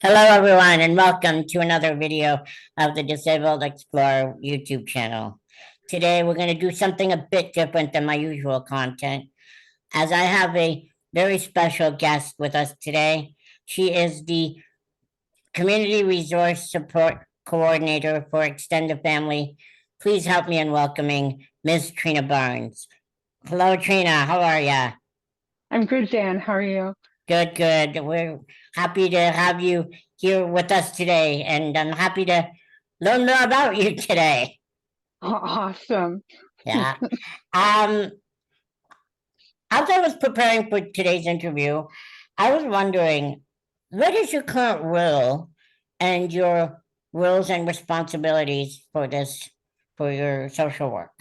Hello, everyone, and welcome to another video of the Disabled Explorer YouTube channel. Today, we're going to do something a bit different than my usual content, as I have a very special guest with us today. She is the Community Resource Support Coordinator for Extended Family. Please help me in welcoming Ms. Trena Barnes. Hello, Trena. How are you? I'm good, Dan. How are you? Good, good. We're happy to have you here with us today, and I'm happy to learn more about you today. Awesome. Yeah. Um, as I was preparing for today's interview, I was wondering, what is your current role and your roles and responsibilities for your social work?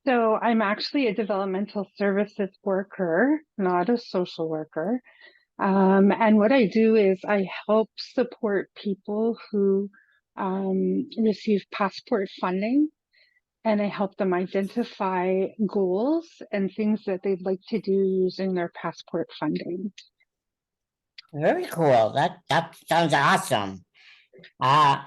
So I'm actually a developmental services worker, not a social worker. And what I do is I help support people who receive passport funding, and I help them identify goals and things that they'd like to do using their passport funding. Very cool. That sounds awesome. Uh,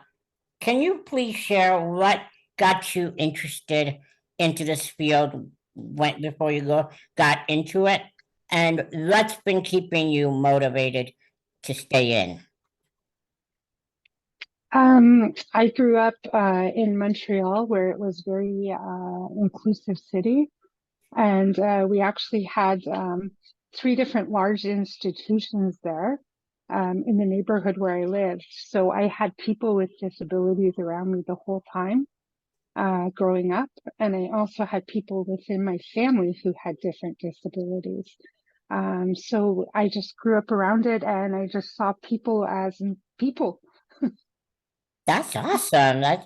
Can you please share what got you interested into this field before you got into it, and what's been keeping you motivated to stay in? I grew up in Montreal, where it was very inclusive city. And we actually had three different large institutions there in the neighborhood where I lived. So I had people with disabilities around me the whole time growing up. And I also had people within my family who had different disabilities. So I just grew up around it, and I just saw people as people. That's awesome. That's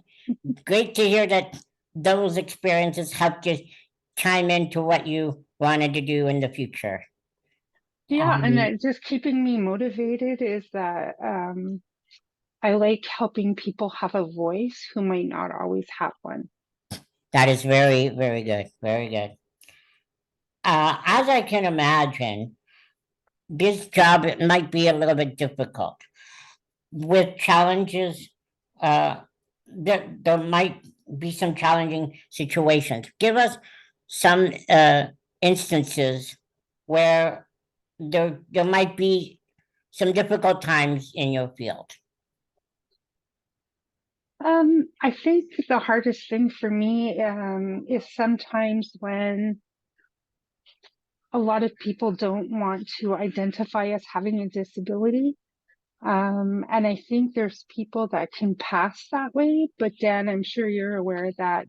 great to hear that those experiences helped you chime into what you wanted to do in the future. Yeah, and Um, that just keeping me motivated is that I like helping people have a voice who might not always have one. that is very, very good. Very good. As I can imagine, this job might be a little bit difficult with challenges. Uh, there might be some challenging situations. Give us some instances where there might be some difficult times in your field. I think the hardest thing for me is sometimes when a lot of people don't want to identify as having a disability. And I think there's people that can pass that way, but Dan, I'm sure you're aware that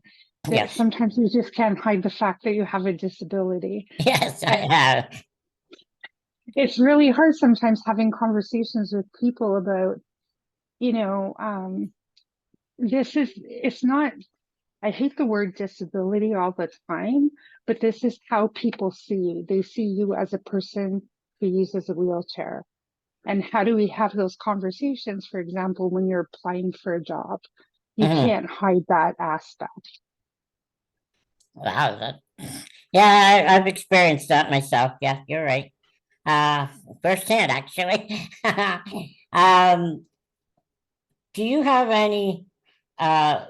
Yes, sometimes you just can't hide the fact that you have a disability. yes, I And have. it's really hard sometimes having conversations with people about, you know, it's not, I hate the word disability all the time, but this is how people see you. They see you as a person who uses a wheelchair. And how do we have those conversations, for example, when you're applying for a job? You Mhm. can't hide that aspect. Wow, yeah, I've experienced that myself. Yeah, you're right. Uh, Firsthand, actually. um, do you have any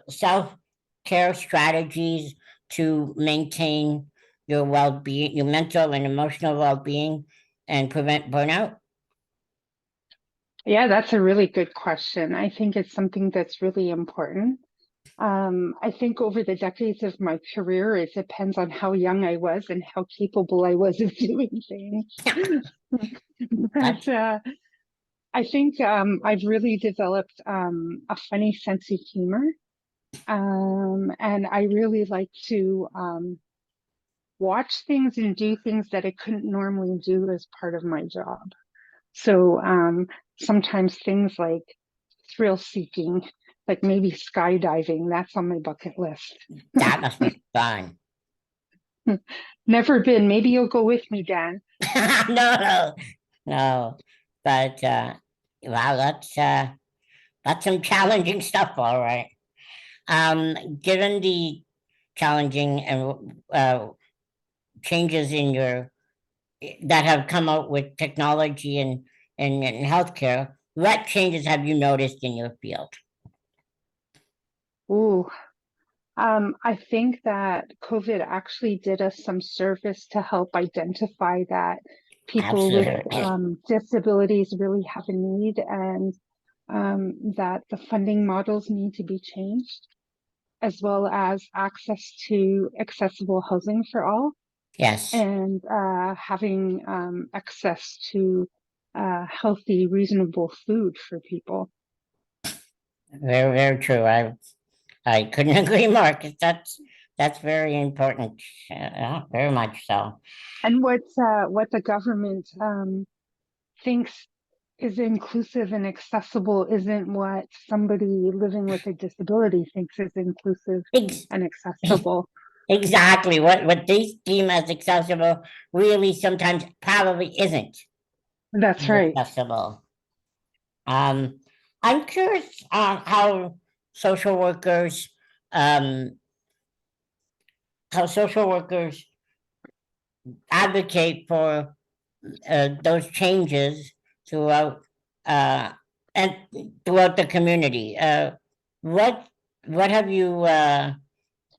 self care strategies to maintain your well being, your mental and emotional well being, and prevent burnout? Yeah, that's a really good question. I think it's something that's really important. I think over the decades of my career, it depends on how young I was and how capable I was of doing things. But That's I think I've really developed a funny sense of humor. And I really like to watch things and do things that I couldn't normally do as part of my job. So sometimes things like thrill seeking, like maybe skydiving, that's on my bucket list. that must be fun. Never been. Maybe you'll go with me, Dan. No, no, but wow, that's some challenging stuff, all right. Given the challenging and changes in your that have come out with technology and healthcare, what changes have you noticed in your field? Ooh, I think that COVID actually did us some service to help identify that people with Absolutely. disabilities really have a need, and that the funding models need to be changed, as well as access to accessible housing for all, Yes, and having access to healthy, reasonable food for people. very, very true. I couldn't agree more, because that's very important. Yeah, very much so. And what the government thinks is inclusive and accessible isn't what somebody living with a disability thinks is inclusive Ex- and accessible. exactly. What they deem as accessible really sometimes probably isn't That's right. accessible. Um, I'm curious how social workers um, how social workers advocate for those changes throughout uh, and throughout the community. What what have you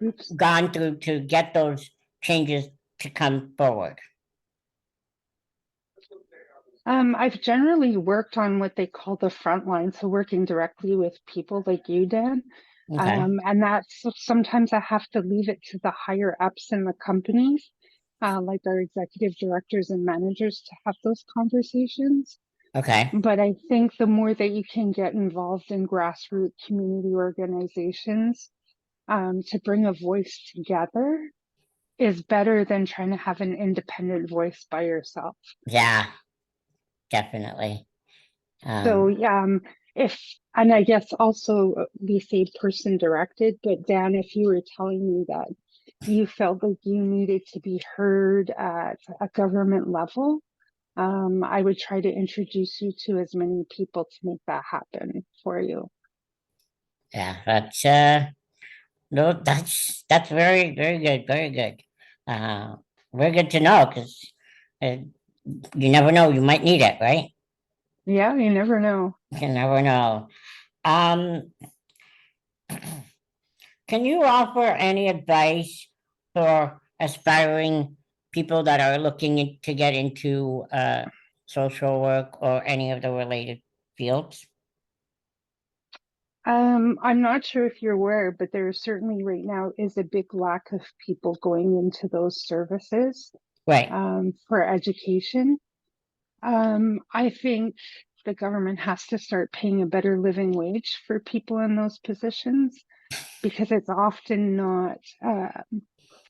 Oops. gone through to get those changes to come forward? I've generally worked on what they call the front line, so working directly with people like you, Dan. Okay. And that's sometimes I have to leave it to the higher ups in the companies, like our executive directors and managers, to have those conversations. Okay. But I think the more that you can get involved in grassroots community organizations, to bring a voice together is better than trying to have an independent voice by yourself. Yeah, definitely. So, Um, if, and I guess also we say person directed, but Dan, if you were telling me that you felt like you needed to be heard at a government level, I would try to introduce you to as many people to make that happen for you. yeah, that's no, that's very, very good, very good. Uh, very good to know, because uh, you never know, you might need it, right? Yeah, you never know. You never know. Um, can you offer any advice for aspiring people that are looking to get into social work or any of the related fields? I'm not sure if you're aware, but there certainly right now is a big lack of people going into those services, Right. for education. I think the government has to start paying a better living wage for people in those positions, because it's often not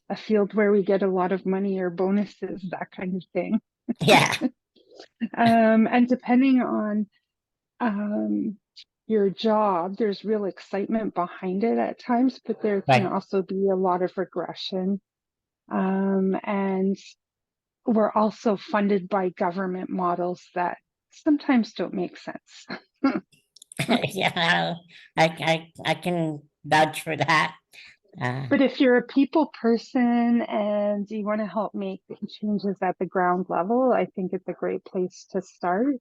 a field where we get a lot of money or bonuses, that kind of thing. Yeah. And depending on um, your job, there's real excitement behind it at times, but there can Right. also be a lot of regression. And we're also funded by government models that sometimes don't make sense. Yeah. I can vouch for that. Uh, But if you're a people person and you want to help make changes at the ground level, I think it's a great place to start.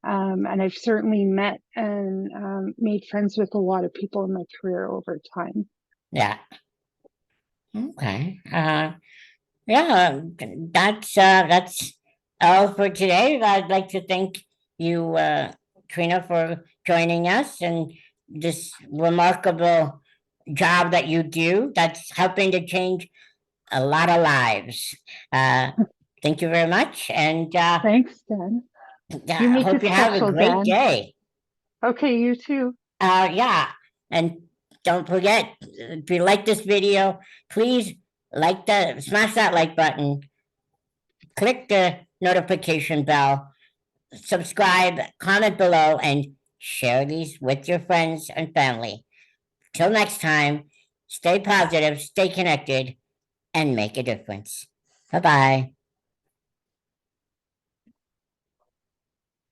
And I've certainly met and made friends with a lot of people in my career over time. yeah. Okay. Yeah, that's all for today. I'd like to thank you, Trina, for joining us and this remarkable job that you do that's helping to change a lot of lives. Uh, thank you very much, and Thanks, Dan. You I make hope it you have a special, great Dan. day. Okay, you too. Yeah, and don't forget, if you like this video, please smash that like button, click the notification bell, subscribe, comment below, and share these with your friends and family. Till next time, stay positive, stay connected, and make a difference. Bye bye.